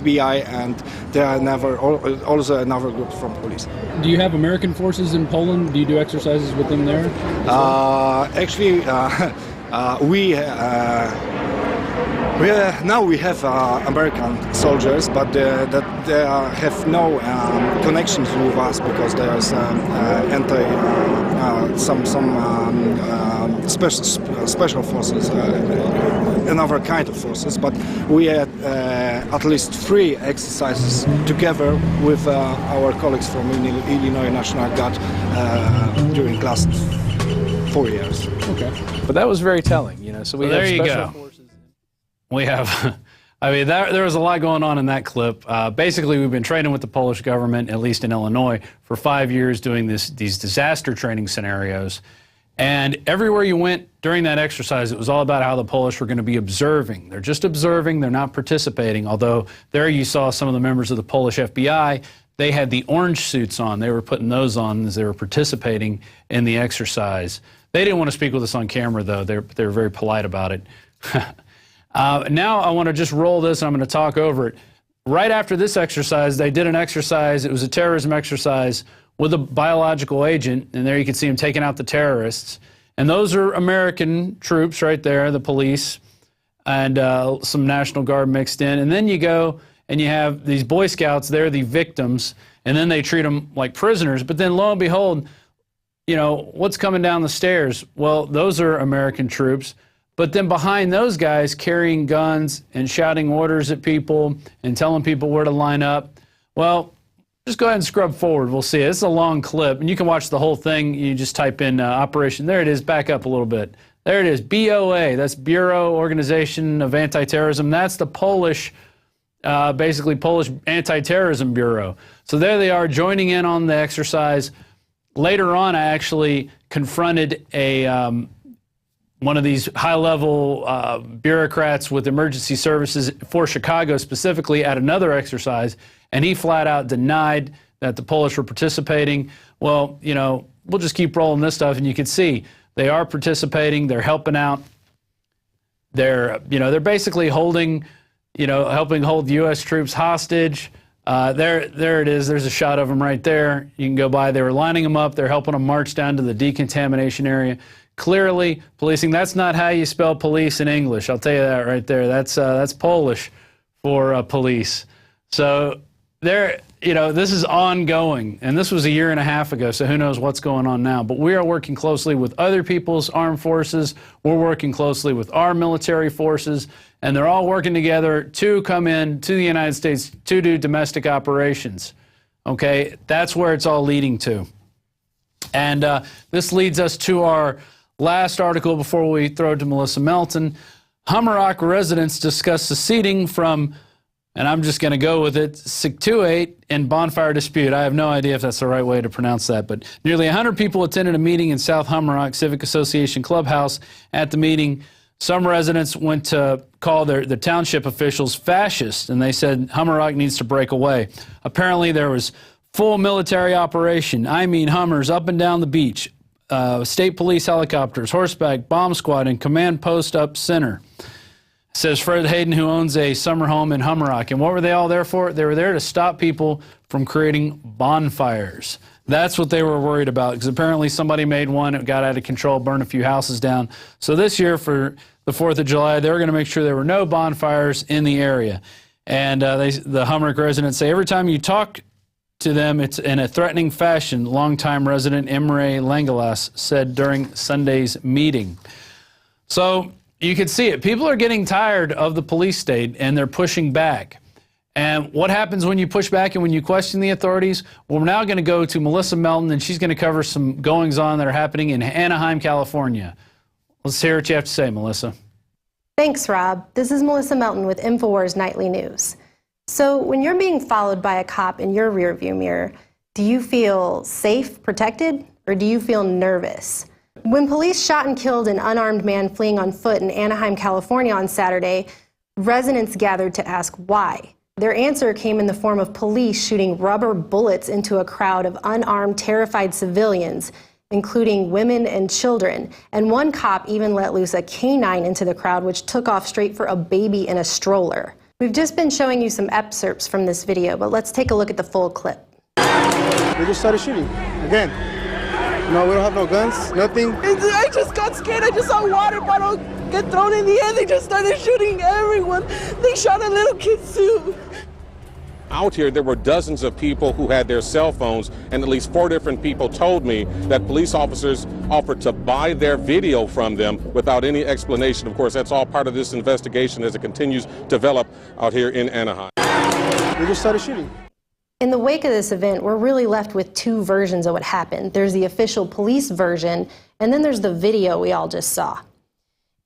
FBI, and there are also another group from police. Do you have American forces in Poland? Do you do exercises with them there? Actually, now we have American soldiers, but they have no connections with us because there's special forces, another kind of forces. But we had at least 3 exercises together with our colleagues from Illinois National Guard during the last 4 years. Okay, but that was very telling, you know. So we have special forces. We have, I mean, there was a lot going on in that clip. Basically, we've been training with the Polish government, at least in Illinois, for 5 years doing these disaster training scenarios. And everywhere you went during that exercise, it was all about how the Polish were going to be observing. They're just observing, they're not participating, although there you saw some of the members of the Polish FBI. They had the orange suits on. They were putting those on as they were participating in the exercise. They didn't want to speak with us on camera, though. They were very polite about it. Now I want to just roll this, and I'm going to talk over it. Right after this exercise, they did an exercise. It was a terrorism exercise with a biological agent, and there you can see him taking out the terrorists. And those are American troops right there, the police, and some National Guard mixed in. And then you go and you have these Boy Scouts, they're the victims, and then they treat them like prisoners. But then lo and behold, you know, what's coming down the stairs? Well, those are American troops. But then behind those guys carrying guns and shouting orders at people and telling people where to line up, well, just go ahead and scrub forward. We'll see. It's a long clip, and you can watch the whole thing. You just type in Operation. There it is. Back up a little bit. There it is. BOA. That's Bureau Organization of Anti-Terrorism. That's the Polish, basically Polish Anti-Terrorism Bureau. So there they are joining in on the exercise. Later on, I actually confronted one of these high-level bureaucrats with emergency services for Chicago specifically at another exercise, and he flat out denied that the Polish were participating. Well, you know, we'll just keep rolling this stuff, and you can see they are participating. They're helping out. They're basically holding, helping hold U.S. troops hostage. There it is. There's a shot of them right there. You can go by. They were lining them up. They're helping them march down to the decontamination area. Clearly, policing. That's not how you spell police in English. I'll tell you that right there. That's Polish for police. So this is ongoing, and this was a year and a half ago. So who knows what's going on now? But we are working closely with other people's armed forces. We're working closely with our military forces, and they're all working together to come in to the United States to do domestic operations. Okay, that's where it's all leading to. And this leads us to our last article before we throw it to Melissa Melton. Hummerock residents discuss seceding from, and I'm just going to go with it, Siktuate in bonfire dispute. I have no idea if that's the right way to pronounce that, but nearly 100 people attended a meeting in South Hummerock Civic Association Clubhouse. At the meeting, some residents went to call the township officials fascist, and they said Hummerock needs to break away. Apparently there was full military operation. I mean Hummers up and down the beach, state police helicopters, horseback, bomb squad, and command post up center. Says Fred Hayden, who owns a summer home in Hummerock. And what were they all there for? They were there to stop people from creating bonfires. That's what they were worried about, because apparently somebody made one, it got out of control, burned a few houses down. So this year for the 4th of July, they were going to make sure there were no bonfires in the area. And the Hummerock residents say every time you talk to them, it's in a threatening fashion, longtime resident Imre Langelas said during Sunday's meeting. So you can see it. People are getting tired of the police state, and they're pushing back. And what happens when you push back and when you question the authorities? Well, we're now going to go to Melissa Melton, and she's going to cover some goings-on that are happening in Anaheim, California. Let's hear what you have to say, Melissa. Thanks, Rob. This is Melissa Melton with INFOWARS Nightly News. So when you're being followed by a cop in your rearview mirror, do you feel safe, protected, or do you feel nervous? When police shot and killed an unarmed man fleeing on foot in Anaheim, California on Saturday, residents gathered to ask why. Their answer came in the form of police shooting rubber bullets into a crowd of unarmed, terrified civilians, including women and children. And one cop even let loose a canine into the crowd, which took off straight for a baby in a stroller. We've just been showing you some excerpts from this video, but let's take a look at the full clip. They just started shooting again. No, we don't have no guns, nothing. I just got scared. I just saw a water bottle get thrown in the air. They just started shooting everyone. They shot a little kid too. Out here, there were dozens of people who had their cell phones, and at least 4 different people told me that police officers offered to buy their video from them without any explanation. Of course, that's all part of this investigation as it continues to develop out here in Anaheim. They just started shooting. In the wake of this event, we're really left with 2 versions of what happened. There's the official police version, and then there's the video we all just saw.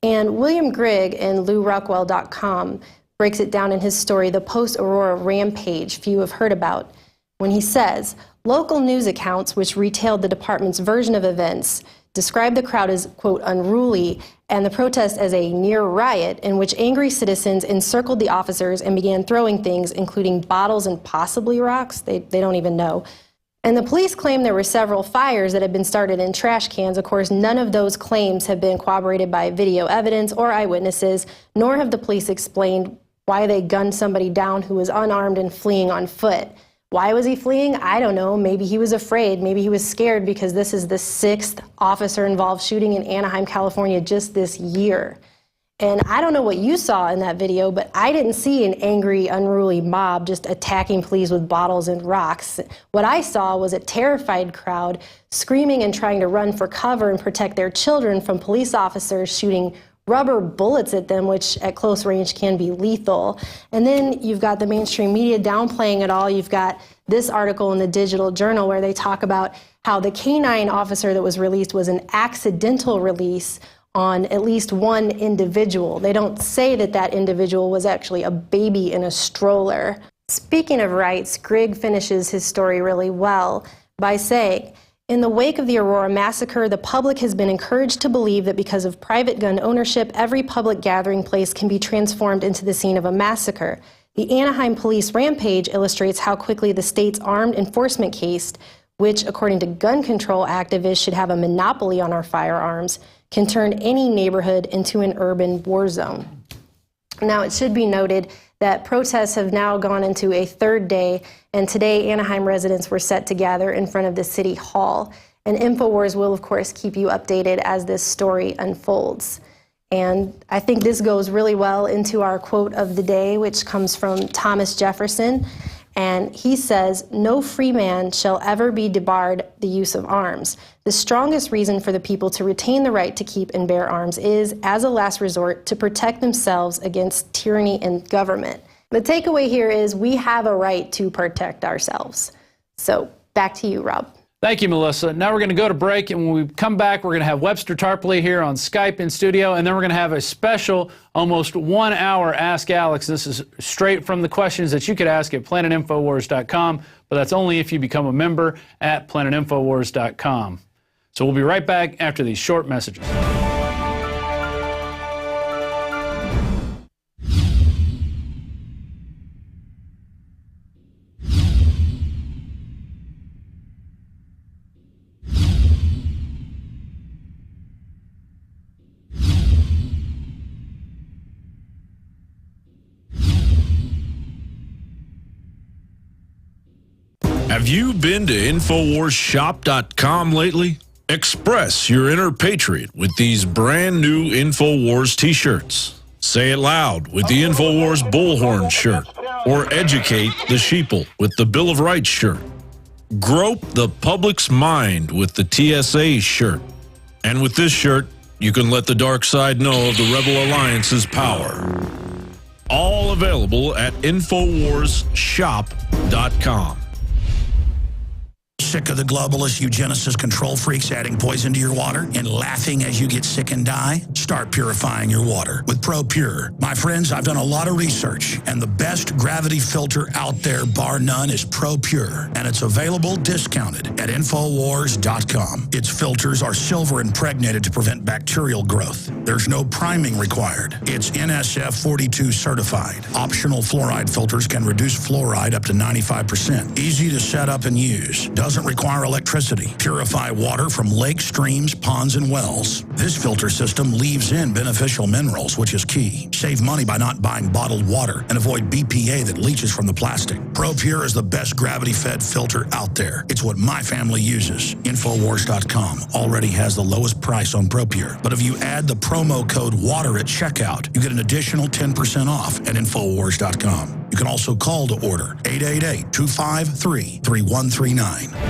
And William Grigg in LouRockwell.com breaks it down in his story, The Post-Aurora Rampage, few have heard about, when he says, local news accounts which retailed the department's version of events described the crowd as, quote, unruly, and the protest as a near riot in which angry citizens encircled the officers and began throwing things, including bottles and possibly rocks. They don't even know. And the police claim there were several fires that had been started in trash cans. Of course, none of those claims have been corroborated by video evidence or eyewitnesses, nor have the police explained why they gunned somebody down who was unarmed and fleeing on foot. Why was he fleeing? I don't know. Maybe he was afraid. Maybe he was scared because this is the 6th officer-involved shooting in Anaheim, California just this year. And I don't know what you saw in that video, but I didn't see an angry, unruly mob just attacking police with bottles and rocks. What I saw was a terrified crowd screaming and trying to run for cover and protect their children from police officers shooting rubber bullets at them, which at close range can be lethal. And then you've got the mainstream media downplaying it all. You've got this article in the Digital Journal where they talk about how the canine officer that was released was an accidental release on at least one individual. They don't say that that individual was actually a baby in a stroller. Speaking of rights, Grigg finishes his story really well by saying, in the wake of the Aurora massacre, the public has been encouraged to believe that because of private gun ownership, every public gathering place can be transformed into the scene of a massacre. The Anaheim police rampage illustrates how quickly the state's armed enforcement case, which, according to gun control activists, should have a monopoly on our firearms, can turn any neighborhood into an urban war zone. Now, it should be noted that protests have now gone into a 3rd day, and today Anaheim residents were set to gather in front of the City Hall. And INFOWARS will, of course, keep you updated as this story unfolds. And I think this goes really well into our quote of the day, which comes from Thomas Jefferson. And he says, no free man shall ever be debarred the use of arms. The strongest reason for the people to retain the right to keep and bear arms is, as a last resort, to protect themselves against tyranny and government. The takeaway here is we have a right to protect ourselves. So back to you, Rob. Thank you, Melissa. Now we're going to go to break, and when we come back, we're going to have Webster Tarpley here on Skype in studio, and then we're going to have a special, almost 1-hour Ask Alex. This is straight from the questions that you could ask at planetinfowars.com, but that's only if you become a member at planetinfowars.com. So we'll be right back after these short messages. Have you been to InfoWarsShop.com lately? Express your inner patriot with these brand new InfoWars t-shirts. Say it loud with the InfoWars Bullhorn shirt, or educate the sheeple with the Bill of Rights shirt. Grope the public's mind with the TSA shirt. And with this shirt, you can let the dark side know of the Rebel Alliance's power. All available at InfoWarsShop.com. Sick of the globalist eugenicist control freaks adding poison to your water and laughing as you get sick and die? Start purifying your water with ProPure. My friends, I've done a lot of research, and the best gravity filter out there, bar none, is ProPure, and it's available discounted at InfoWars.com. Its filters are silver impregnated to prevent bacterial growth. There's no priming required. It's NSF 42 certified. Optional fluoride filters can reduce fluoride up to 95%. Easy to set up and use. Doesn't doesn't require electricity. Purify water from lakes, streams, ponds, and wells. This filter system leaves in beneficial minerals, which is key. Save money by not buying bottled water and avoid BPA that leaches from the plastic. ProPure is the best gravity-fed filter out there. It's what my family uses. INFOWARS.com already has the lowest price on ProPure. But if you add the promo code WATER at checkout, you get an additional 10% off at INFOWARS.com. You can also call to order 888-253-3139.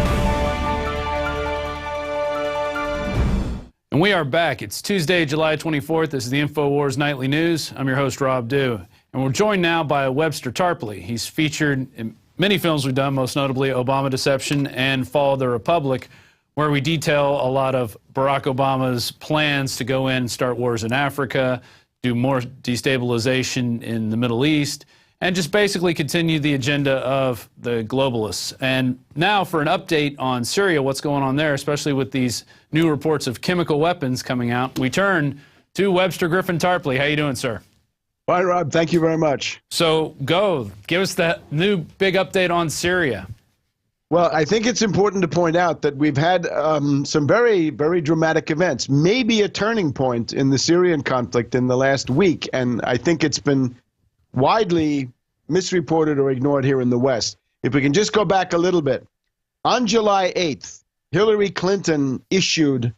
And we are back. It's Tuesday, July 24th. This is the InfoWars Nightly News. I'm your host, Rob Dew. And we're joined now by Webster Tarpley. He's featured in many films we've done, most notably Obama Deception and Fall of the Republic, where we detail a lot of Barack Obama's plans to go in and start wars in Africa, do more destabilization in the Middle East, and just basically continue the agenda of the globalists. And now for an update on Syria, what's going on there, especially with these new reports of chemical weapons coming out, we turn to Webster Griffin Tarpley. How you doing, sir? Hi, Rob. Thank you very much. So give us that new big update on Syria. Well, I think it's important to point out that we've had some very, very dramatic events, maybe a turning point in the Syrian conflict in the last week, and I think it's been widely misreported or ignored here in the West. If we can just go back a little bit. On July 8th, Hillary Clinton issued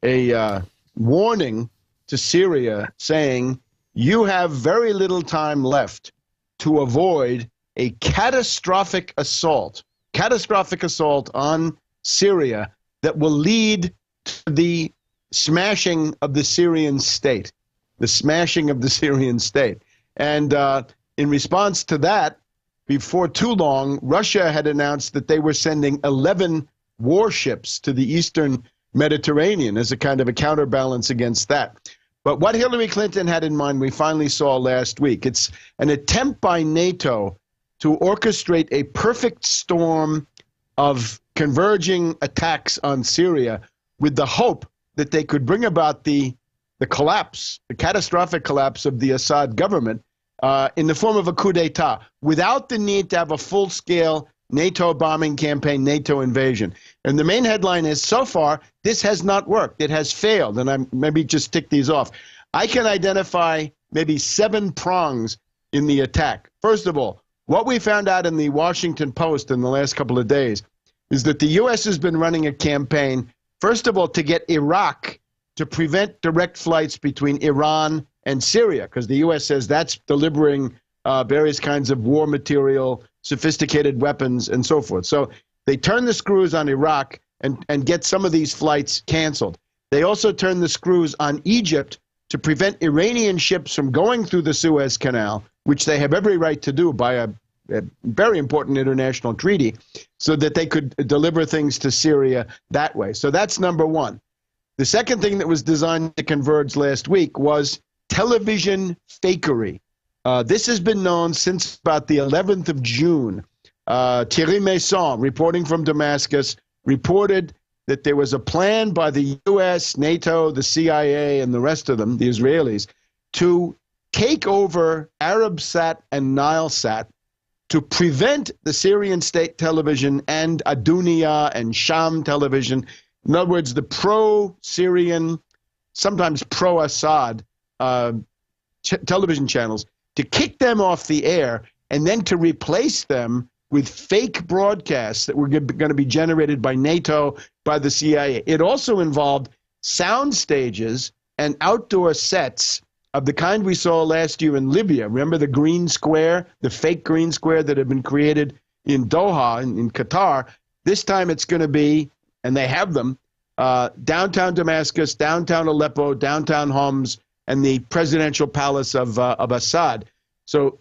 a warning to Syria saying, you have very little time left to avoid a catastrophic assault on Syria that will lead to the smashing of the Syrian state, And in response to that, before too long, Russia had announced that they were sending 11 warships to the eastern Mediterranean as a kind of a counterbalance against that. But what Hillary Clinton had in mind, we finally saw last week. It's an attempt by NATO to orchestrate a perfect storm of converging attacks on Syria with the hope that they could bring about the collapse, the catastrophic collapse of the Assad government in the form of a coup d'etat, without the need to have a full-scale NATO bombing campaign, NATO invasion. And the main headline is, so far, this has not worked. It has failed. And I'm maybe just tick these off. I can identify maybe 7 prongs in the attack. First of all, what we found out in the Washington Post in the last couple of days is that the U.S. has been running a campaign, first of all, to get Iraq to prevent direct flights between Iran and Syria, because the U.S. says that's delivering various kinds of war material, sophisticated weapons, and so forth. So they turn the screws on Iraq and get some of these flights canceled. They also turn the screws on Egypt to prevent Iranian ships from going through the Suez Canal, which they have every right to do by a very important international treaty, so that they could deliver things to Syria that way. So that's number one. The second thing that was designed to converge last week was television fakery. This has been known since about the 11th of June. Thierry Maison, reporting from Damascus, reported that there was a plan by the U.S., NATO, the CIA, and the rest of them, the Israelis, to take over Arabsat and Nilesat to prevent the Syrian state television and Adunia and Sham television, in other words, the pro-Syrian, sometimes pro-Assad television channels, to kick them off the air and then to replace them with fake broadcasts that were going to be generated by NATO, by the CIA. It also involved sound stages and outdoor sets of the kind we saw last year in Libya. Remember the green square, the fake green square that had been created in Doha, in Qatar? This time it's going to be, and they have them, downtown Damascus, downtown Aleppo, downtown Homs, and the presidential palace of Assad. So